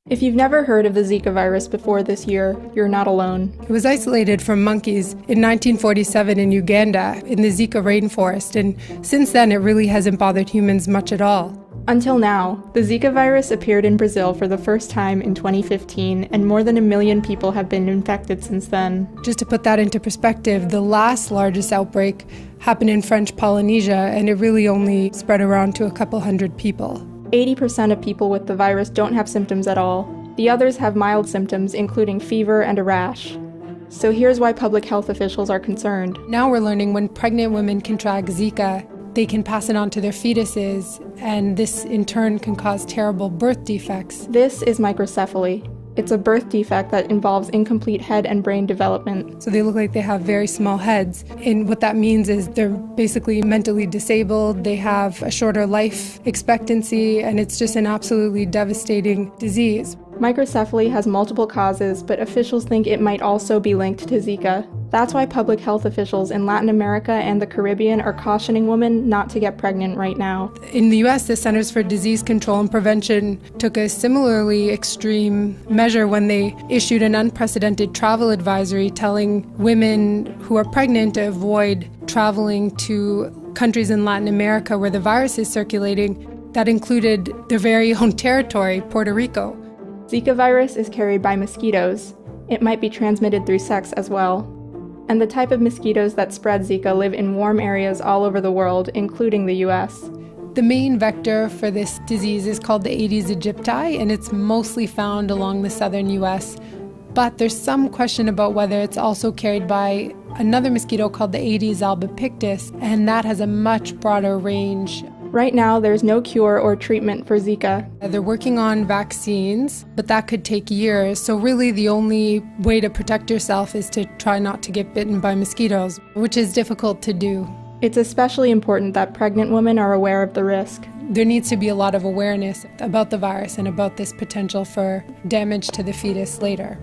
If you've never heard of the Zika virus before this year, you're not alone. It was isolated from monkeys in 1947 in Uganda, in the Zika rainforest, and since then it really hasn't bothered humans much at all. Until now, the Zika virus appeared in Brazil for the first time in 2015, and more than 1 million people have been infected since then. Just to put that into perspective, the last largest outbreak happened in French Polynesia, and it really only spread around to a couple hundred people. 80% of people with the virus don't have symptoms at all. The others have mild symptoms, including fever and a rash. So here's why public health officials are concerned. Now we're learning when pregnant women contract Zika, they can pass it on to their fetuses, and this in turn can cause terrible birth defects. This is microcephaly. It's a birth defect that involves incomplete head and brain development. So they look like they have very small heads. And what that means is they're basically mentally disabled, they have a shorter life expectancy, and it's just an absolutely devastating disease. Microcephaly has multiple causes, but officials think it might also be linked to Zika. That's why public health officials in Latin America and the Caribbean are cautioning women not to get pregnant right now. In the US, the Centers for Disease Control and Prevention took a similarly extreme measure when they issued an unprecedented travel advisory telling women who are pregnant to avoid traveling to countries in Latin America where the virus is circulating. That included their very own territory, Puerto Rico. Zika virus is carried by mosquitoes. It might be transmitted through sex as well. And the type of mosquitoes that spread Zika live in warm areas all over the world, including the US. The main vector for this disease is called the Aedes aegypti, and it's mostly found along the southern US. But there's some question about whether it's also carried by another mosquito called the Aedes albopictus, and that has a much broader range. Right now, there's no cure or treatment for Zika. They're working on vaccines, but that could take years. So really the only way to protect yourself is to try not to get bitten by mosquitoes, which is difficult to do. It's especially important that pregnant women are aware of the risk. There needs to be a lot of awareness about the virus and about this potential for damage to the fetus later.